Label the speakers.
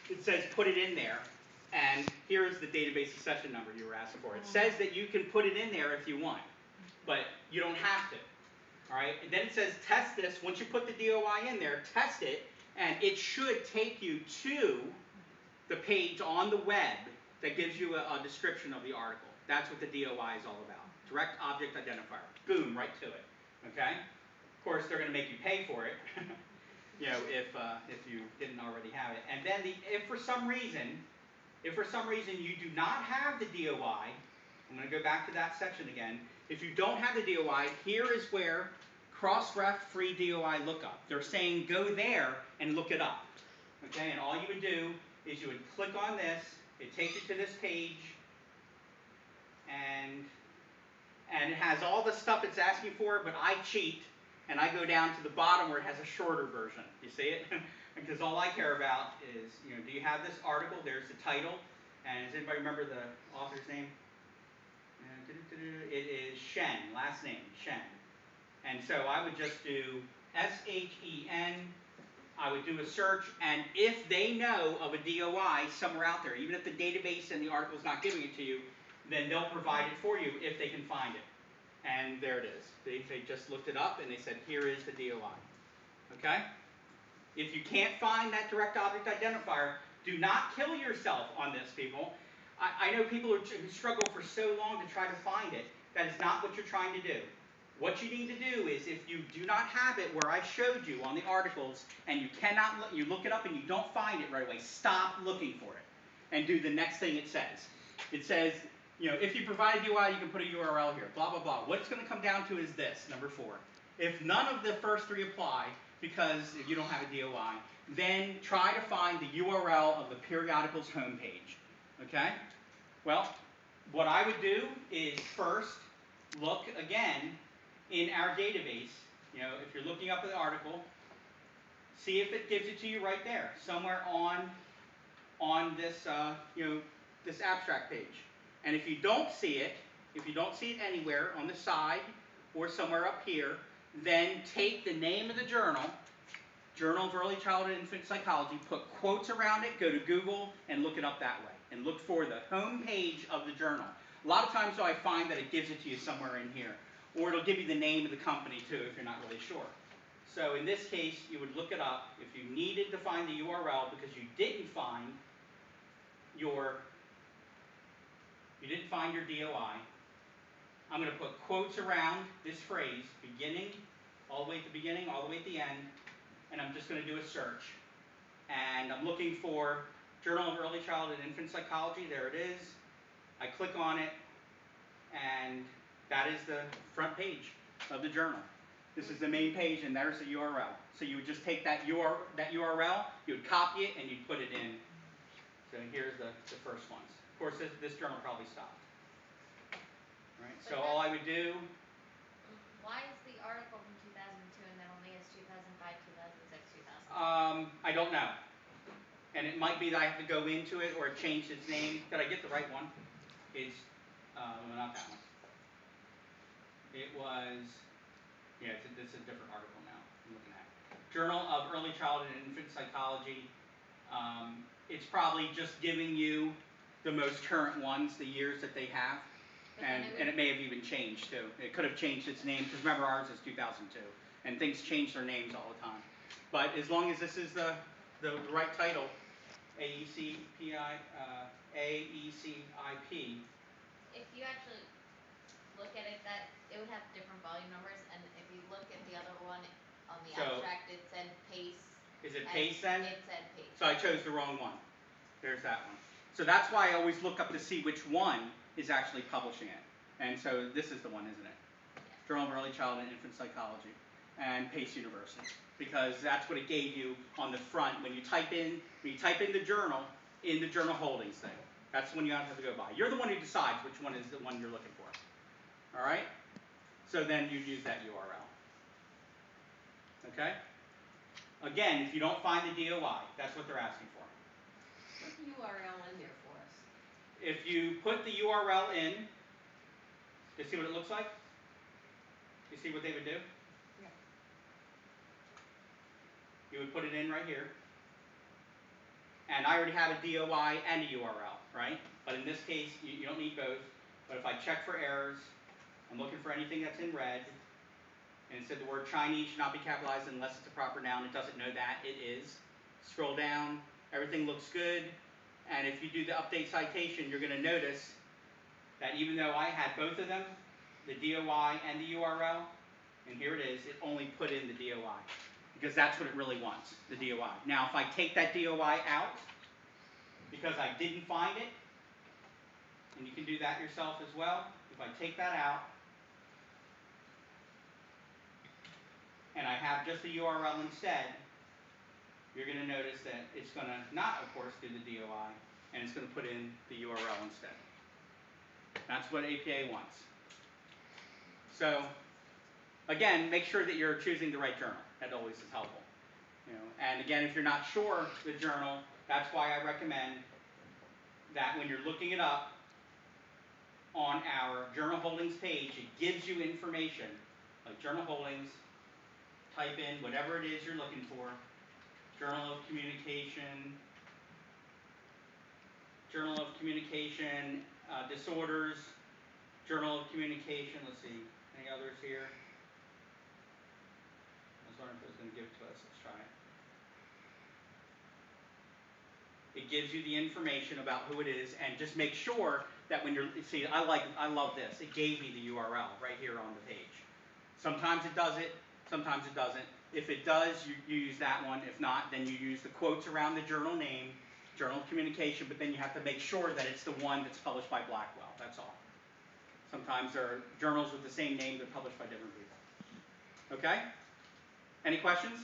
Speaker 1: it says put it in there, and here is the database accession number you were asking for. It says that you can put it in there if you want, but you don't have to. All right, and then it says test this. Once you put the DOI in there, test it, and it should take you to the page on the web that gives you a description of the article. That's what the DOI is all about. Direct Object Identifier. Boom, right to it. Okay? Of course, they're going to make you pay for it, you know, if you didn't already have it. And then if for some reason you do not have the DOI, I'm going to go back to that section again. If you don't have the DOI, here is where cross-ref free DOI lookup. They're saying go there and look it up. Okay, and all you would do is you would click on this, it takes you to this page, and it has all the stuff it's asking for, but I cheat, and I go down to the bottom where it has a shorter version. You see it? Because all I care about is, you know, do you have this article? There's the title, and does anybody remember the author's name? It is Shen, last name, Shen. And so I would just do S-H-E-N, I would do a search, and if they know of a DOI somewhere out there, even if the database and the article is not giving it to you, then they'll provide it for you if they can find it. And there it is. They just looked it up and they said, here is the DOI. Okay? If you can't find that direct object identifier, do not kill yourself on this, people. I know people who struggle for so long to try to find it. That is not what you're trying to do. What you need to do is, if you do not have it where I showed you on the articles, and you cannot look, you look it up and you don't find it right away, stop looking for it and do the next thing it says. It says, you know, if you provide a DOI, you can put a URL here, blah, blah, blah. What it's going to come down to is this, number 4. If none of the first 3 apply, because you don't have a DOI, then try to find the URL of the periodical's homepage. Okay? Well, what I would do is first look again in our database. You know, if you're looking up an article, see if it gives it to you right there, somewhere on this you know, this abstract page. And if you don't see it anywhere on the side or somewhere up here, then take the name of the journal, Journal of Early Childhood and Infant Psychology, put quotes around it, go to Google, and look it up that way. And look for the home page of the journal. A lot of times, though, I find that it gives it to you somewhere in here. Or it'll give you the name of the company, too, if you're not really sure. So in this case, you would look it up. If you needed to find the URL because you didn't find your DOI, I'm going to put quotes around this phrase, beginning, all the way at the beginning, all the way at the end, and I'm just going to do a search. And I'm looking for Journal of Early Childhood and Infant Psychology. There it is. I click on it, and that is the front page of the journal. This is the main page, and there's the URL. So you would just take that URL, you would copy it, and you'd put it in. So here's the first ones. Of course, this journal probably stopped. Right? So all I would do...
Speaker 2: Why is the article from 2002 and then only is 2005, 2006, 2007?
Speaker 1: I don't know. And it might be that I have to go into it or it changed its name. Did I get the right one? It's, no, not that one. It was, yeah, this is a different article now I'm looking at. Journal of Early Childhood and Infant Psychology. It's probably just giving you the most current ones, the years that they have. And it may have even changed, too. It could have changed its name, because remember, ours is 2002. And things change their names all the time. But as long as this is the right title, AECIP.
Speaker 2: If you actually look at it, it would have different volume numbers, and if you look at the other one on the abstract, it said PACE.
Speaker 1: Is it PACE then?
Speaker 2: It said PACE.
Speaker 1: So I chose the wrong one. There's that one. So that's why I always look up to see which one is actually publishing it. And so this is the one, isn't it?
Speaker 2: Yeah.
Speaker 1: Journal of Early Childhood and Infant Psychology and PACE University. Because that's what it gave you on the front when you type in the journal in the journal holdings thing. That's the one you have to go by. You're the one who decides which one is the one you're looking for. All right? So then you use that URL. Okay? Again, if you don't find the DOI, that's what they're asking for.
Speaker 3: Put the URL in there for us.
Speaker 1: If you put the URL in, you see what it looks like? You see what they would do?
Speaker 3: Yeah.
Speaker 1: You would put it in right here. and I already have a DOI and a URL, right? But in this case, you don't need both. But if I check for errors, I'm looking for anything that's in red, and it said the word Chinese should not be capitalized unless it's a proper noun. It doesn't know that. It is. Scroll down. Everything looks good. And if you do the update citation, you're going to notice that even though I had both of them, the DOI and the URL, and here it is, it only put in the DOI. Because that's what it really wants, the DOI. Now, if I take that DOI out, because I didn't find it, and you can do that yourself as well, if I take that out, and I have just the URL instead, you're going to notice that it's going to not, of course, do the DOI, and it's going to put in the URL instead. That's what APA wants. So, again, make sure that you're choosing the right journal. That always is helpful. And again, if you're not sure the journal, that's why I recommend that when you're looking it up on our journal holdings page, it gives you information like journal holdings, type in whatever it is you're looking for, Journal of Communication Disorders, Journal of Communication, let's see, any others here? I was wondering if it was going to give it to us. Let's try it. It gives you the information about who it is, and just make sure that when you're, see, I love this. It gave me the URL right here on the page. Sometimes it does it, sometimes it doesn't. If it does, you use that one. If not, then you use the quotes around the journal name, Journal of Communication, but then you have to make sure that it's the one that's published by Blackwell. That's all. Sometimes there are journals with the same name that are published by different people. Okay? Any questions?